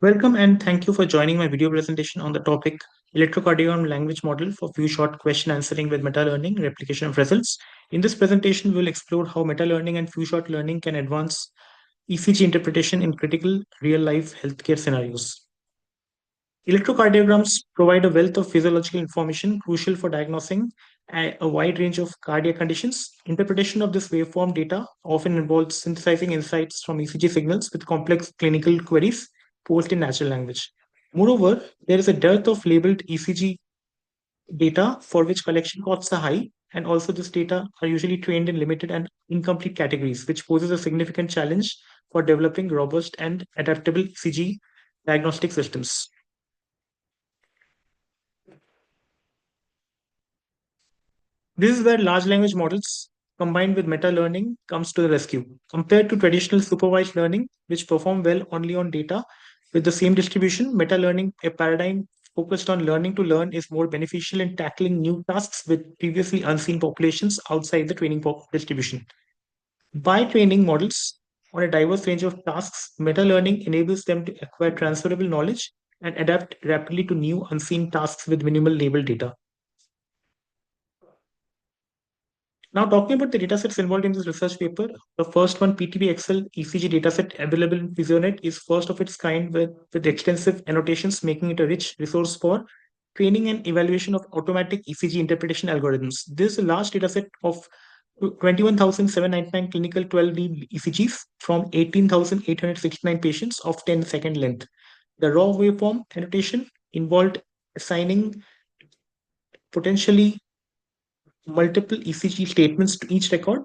Welcome and thank you for joining my video presentation on the topic Electrocardiogram language model for few short question answering with meta learning replication of results. In this presentation, we will explore how meta learning and few short learning can advance ECG interpretation in critical real life healthcare scenarios. Electrocardiograms provide a wealth of physiological information crucial for diagnosing a wide range of cardiac conditions. Interpretation of this waveform data often involves synthesizing insights from ECG signals with complex clinical queries posed in natural language. Moreover, there is a dearth of labeled ECG data for which collection costs are high, and also this data are usually trained in limited and incomplete categories, which poses a significant challenge for developing robust and adaptable ECG diagnostic systems. This is where large language models combined with meta learning comes to the rescue. Compared to traditional supervised learning, which perform well only on data with the same distribution, meta learning, a paradigm focused on learning to learn, is more beneficial in tackling new tasks with previously unseen populations outside the training distribution. By training models on a diverse range of tasks, meta learning enables them to acquire transferable knowledge and adapt rapidly to new unseen tasks with minimal labeled data. Now, talking about the datasets involved in this research paper, the first one, PTB Excel ECG dataset available in Physionet, is first of its kind with extensive annotations, making it a rich resource for training and evaluation of automatic ECG interpretation algorithms. This is a large dataset of 21,799 clinical 12 lead ECGs from 18,869 patients of 10-second length. The raw waveform annotation involved assigning potentially multiple ECG statements to each record,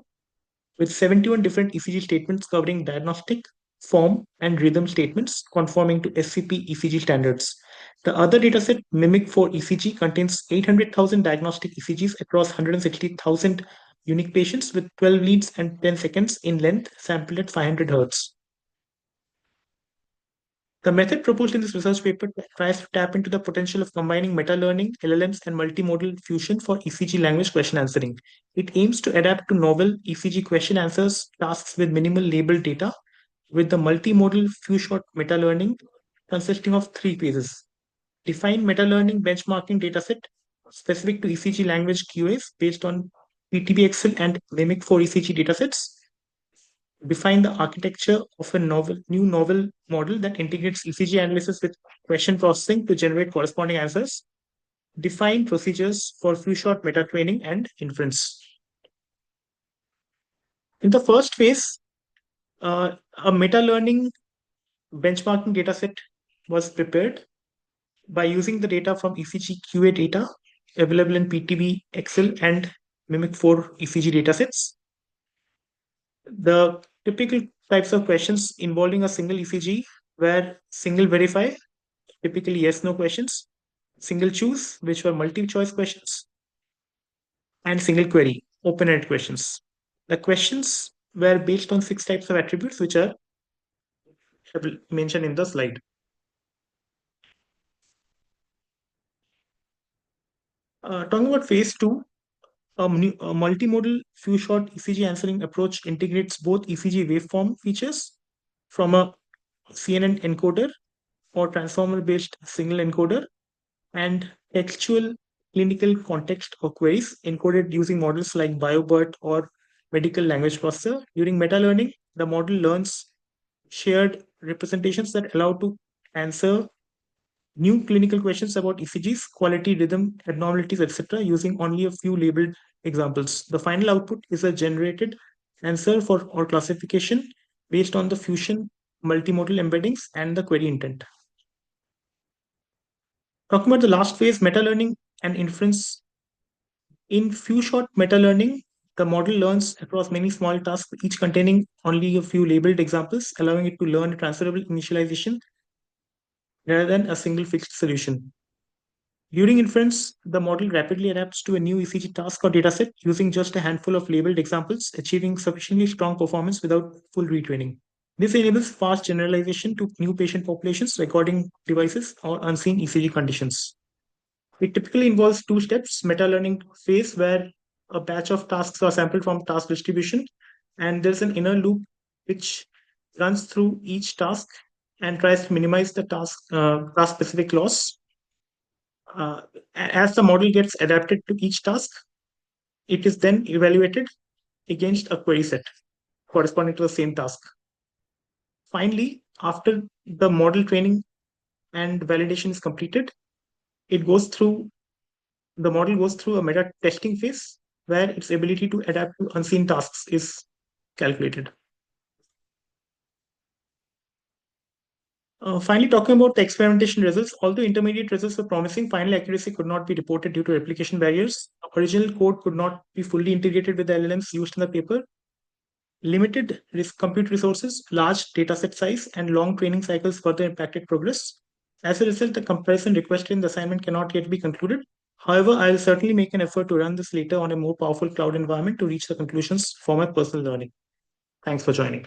with 71 different ECG statements covering diagnostic, form, and rhythm statements conforming to SCP ECG standards. The other dataset, Mimic 4 ECG, contains 800,000 diagnostic ECGs across 160,000 unique patients with 12 leads and 10 seconds in length, sampled at 500 Hz. The method proposed in this research paper tries to tap into the potential of combining meta-learning, LLMs, and multimodal fusion for ECG language question answering. It aims to adapt to novel ECG question answers tasks with minimal labeled data, with the multimodal few-shot meta-learning consisting of three phases. Define meta-learning benchmarking dataset specific to ECG language QAs based on PTBXL and Mimic 4 ECG datasets. Define the architecture of a new novel model that integrates ECG analysis with question processing to generate corresponding answers. Define procedures for few-shot meta-training and inference. In the first phase, a meta-learning benchmarking dataset was prepared by using the data from ECG QA data available in PTB, Excel, and Mimic 4 ECG datasets. The typical types of questions involving a single ECG were single verify, typically yes no questions, single choose, which were multi choice questions, and single query, open ended questions. The questions were based on six types of attributes, which are mentioned in the slide. Talking about phase two, a multimodal few shot ECG answering approach integrates both ECG waveform features from a CNN encoder or transformer based signal encoder and textual clinical context or queries encoded using models like BioBERT or medical language processor. During meta learning, the model learns shared representations that allow to answer new clinical questions about ECGs, quality, rhythm, abnormalities, etc., using only a few labeled examples. The final output is a generated answer for or classification based on the fusion multimodal embeddings and the query intent. Talking about the last phase, meta learning and inference. In few short meta learning, the model learns across many small tasks, each containing only a few labeled examples, allowing it to learn a transferable initialization rather than a single fixed solution. During inference, the model rapidly adapts to a new ECG task or dataset using just a handful of labeled examples, achieving sufficiently strong performance without full retraining. This enables fast generalization to new patient populations, recording devices, or unseen ECG conditions. It typically involves two steps: meta learning phase, where a batch of tasks are sampled from task distribution, and there's an inner loop which runs through each task and tries to minimize the task-specific loss. Uh, as the model gets adapted to each task, it is then evaluated against a query set corresponding to the same task. Finally, after the model training and validation is completed, it goes through the model goes through a meta testing phase where its ability to adapt to unseen tasks is calculated. Finally, talking about the experimentation results, although intermediate results were promising, final accuracy could not be reported due to replication barriers. Original code could not be fully integrated with the LLMs used in the paper. Limited compute resources, large dataset size, and long training cycles further impacted progress. As a result, the comparison requested in the assignment cannot yet be concluded. However, I will certainly make an effort to run this later on a more powerful cloud environment to reach the conclusions for my personal learning. Thanks for joining.